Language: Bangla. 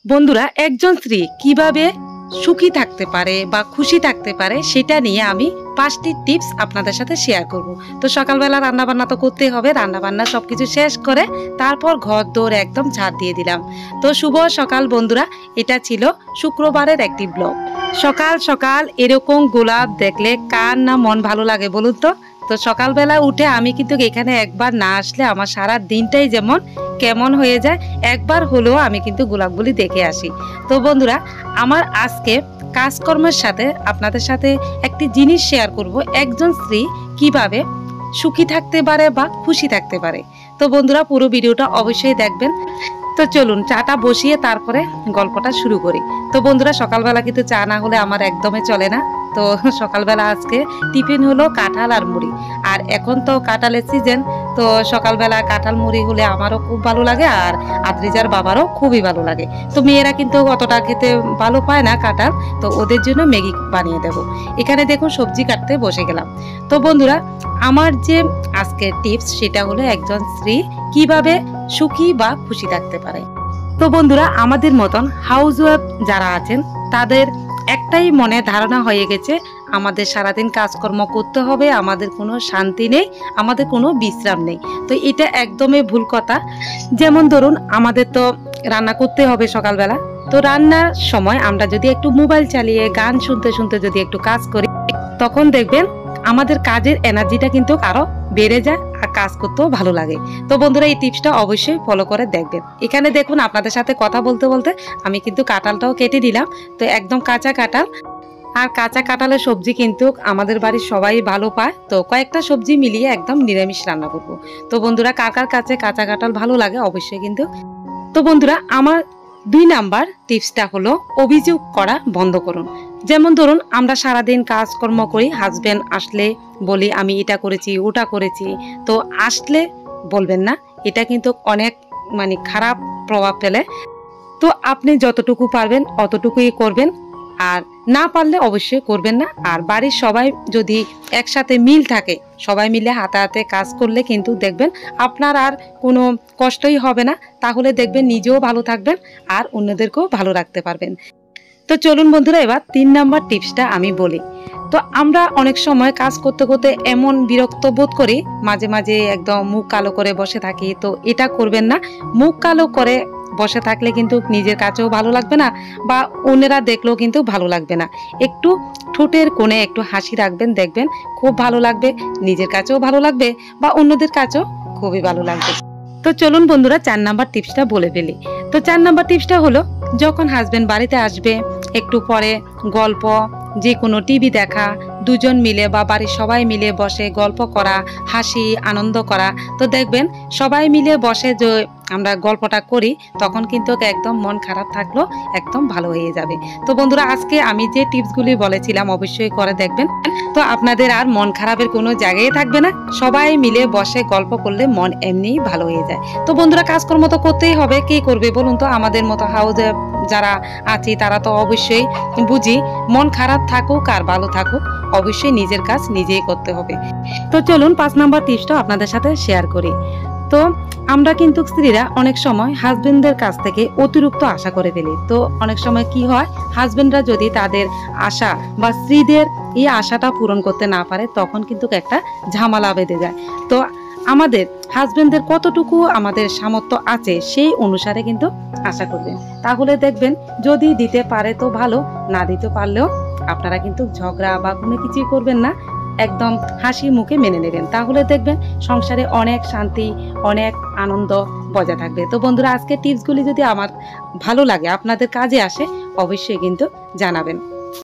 বন্ধুরা, একজন স্ত্রী কিভাবে সুখী থাকতে পারে বা খুশি থাকতে পারে সেটা নিয়ে আমি 5টি টিপস আপনাদের সাথে শেয়ার করব। তো সকালবেলা রান্নাবান্না তো করতেই হবে, রান্নাবান্না সবকিছু শেষ করে তারপর ঘর দৌড় একদম ঝাড় দিয়ে দিলাম। তো শুভ সকাল বন্ধুরা, এটা ছিল শুক্রবারের একটি ব্লগ। সকাল সকাল এরকম গোলাপ দেখলে কার না মন ভালো লাগে বলুন তো। তো সকালবেলা উঠে আমি কিন্তু এখানে একবার না আসলে আমার সারা দিনটাই যেমন কেমন হয়ে যায়, একবার হলেও আমি কিন্তু গোলাপগুলি দেখে আসি। তো বন্ধুরা, আমার আজকে কাজকর্মের সাথে আপনাদের সাথে একটি জিনিস শেয়ার করব, একজন স্ত্রী কিভাবে সুখী থাকতে পারে বা খুশি থাকতে পারে। তো বন্ধুরা, পুরো ভিডিওটা অবশ্যই দেখবেন। তো চলুন চাটা বসিয়ে তারপরে গল্পটা শুরু করি। তো বন্ধুরা, সকালবেলা কিন্তু চা না হলে আমার একদমই চলে না। তো সকালবেলা আজকে টিফিন হলো কাঁঠাল আর মুড়ি, আর এখন তো কাঁঠালের সিজন। তো সকালবেলা কাঁঠাল মুড়ি হলে আমারও খুব ভালো লাগে, আর আদ্রিজার বাবারও খুবই ভালো লাগে। তো মেয়েরা কিন্তু অতটা খেতে ভালো পায় না কাঁঠাল, তো ওদের জন্য ম্যাগি বানিয়ে দেব। এখানে দেখুন সবজি কাটতে বসে গেলাম। তো বন্ধুরা, আমার যে আজকের টিপস সেটা হলো একজন স্ত্রী কিভাবে সুখী বা খুশি থাকতে পারে। তো বন্ধুরা, আমাদের মতন হাউস ওয়াইফ যারা আছেন তাদের একটাই মনে ধারণা হয়ে গেছে, আমাদের সারাদিন কাজকর্ম করতে হবে, আমাদের কোনো শান্তি নেই, আমাদের কোনো বিশ্রাম নেই। তো এটা একদমই ভুল কথা। যেমন ধরুন, আমাদের তো রান্না করতে হবে সকালবেলা। তো রান্নার সময় আমরা যদি একটু মোবাইল চালিয়ে গান শুনতে শুনতে যদি একটু কাজ করি, তখন দেখবেন আমাদের কাজের এনার্জিটা কিন্তু আরো বেড়ে যায় আর কাজ করতেও ভালো লাগে। তো বন্ধুরা, এই টিপসটা অবশ্যই ফলো করে দেখবেন। এখানে দেখুন আপনাদের সাথে কথা বলতে বলতে আমি কিন্তু কাঁঠালটাও কেটে দিলাম। তো একদম কাঁচা কাঁঠাল, আর কাঁচা কাঁঠালের সবজি কিন্তু আমাদের বাড়ির সবাই ভালো পায়। তো কয়েকটা সবজি মিলিয়ে একদম নিরামিষ রান্না করব। তো বন্ধুরা, কার কাছে কাঁচা কাঁঠাল ভালো লাগে অবশ্যই কিন্তু। তো বন্ধুরা, আমার 2 নাম্বার টিপসটা হলো অভিযোগ করা বন্ধ করুন। যেমন ধরুন, আমরা সারাদিন কাজকর্ম করি, হাজবেন্ড আসলে বলি আমি এটা করেছি ওটা করেছি। তো আসলে বলবেন না, এটা কিন্তু অনেক খারাপ প্রভাব ফেলে। তো আপনি যতটুকু পারবেন অতটুকুই করবেন, আর না পারলে অবশ্যই করবেন না। আর বাড়ির সবাই যদি একসাথে মিল থাকে, সবাই মিলে হাতে হাতে কাজ করলে কিন্তু দেখবেন আপনার আর কোনো কষ্টই হবে না। তাহলে দেখবেন নিজেও ভালো থাকবেন আর অন্যদেরকেও ভালো রাখতে পারবেন। তো চলুন বন্ধুরা, এবার 3 নাম্বার টিপসটা আমি বলি। তো আমরা অনেক সময় কাজ করতে করতে এমন বিরক্ত বোধ করি, মাঝে মাঝে একদম মুখ কালো করে বসে থাকি। তো এটা করবেন না। মুখ কালো করে বসে থাকলে কিন্তু নিজের কাছেও ভালো লাগবে না, বা অন্যরা দেখলেও কিন্তু ভালো লাগবে না। একটু ঠোঁটের কোণে একটু হাসি রাখবেন, দেখবেন খুব ভালো লাগবে, নিজের কাছেও ভালো লাগবে বা অন্যদের কাছেও খুবই ভালো লাগবে। তো চলুন বন্ধুরা, 4 নাম্বার টিপসটা বলে ফেলি। তো 4 নাম্বার টিপসটা হলো, যখন হাজবেন্ড বাড়িতে আসবে একটু পরে গল্প, যে কোনো টিভি দেখা, দুজন মিলে বা বাড়ির সবাই মিলে বসে গল্প করা, হাসি আনন্দ করা। তো দেখবেন সবাই মিলে বসে যে আমরা গল্পটা করি, তখন কিন্তু একদম মন খারাপ থাকলো একদম ভালো হয়ে যাবে। তো বন্ধুরা, আজকে আমি যে টিপসগুলি বলেছিলাম অবশ্যই করে দেখবেন। তো আপনাদের আর মন খারাপের কোনো জায়গায় থাকবে না। সবাই মিলে বসে গল্প করলে মন এমনিই ভালো হয়ে যায়। তো বন্ধুরা, কাজকর্ম তো করতেই হবে, কে করবে বলুন তো? আমাদের মতো হাউসে যারা আছি তারা তো অবশ্যই বুঝি, মন খারাপ থাকুক আর ভালো থাকুক, অবশ্যই নিজের কাজ নিজেই করতে হবে। তো চলুন 5 নাম্বার টিপসটা আপনাদের সাথে শেয়ার করি। তো আমরা কিন্তু স্ত্রীরা অনেক সময় হাজবেন্ডদের কাছ থেকে অতিরিক্ত আশা করে ফেলি। তো অনেক সময় কি হয়, হাজবেন্ডরা যদি তাদের আশা বা স্ত্রীদের এই আশাটা পূরণ করতে না পারে, তখন কিন্তু একটা ঝামেলা বেঁধে যায়। তো আমাদের হাজবেন্ডদের কতটুকু আমাদের সামর্থ্য আছে সেই অনুসারে কিন্তু আশা করবেন। তাহলে দেখবেন যদি দিতে পারে তো ভালো, না দিতে পারলেও আপনারা কিন্তু ঝগড়া বা কোনো কিছুই করবেন না, একদম হাসি মুখে মেনে নেবেন। তাহলে দেখবেন সংসারে অনেক শান্তি, অনেক আনন্দ বজায় থাকবে। তো বন্ধুরা, আজকে টিপসগুলি যদি আমার ভালো লাগে, আপনাদের কাজে আসে, অবশ্যই কিন্তু জানাবেন।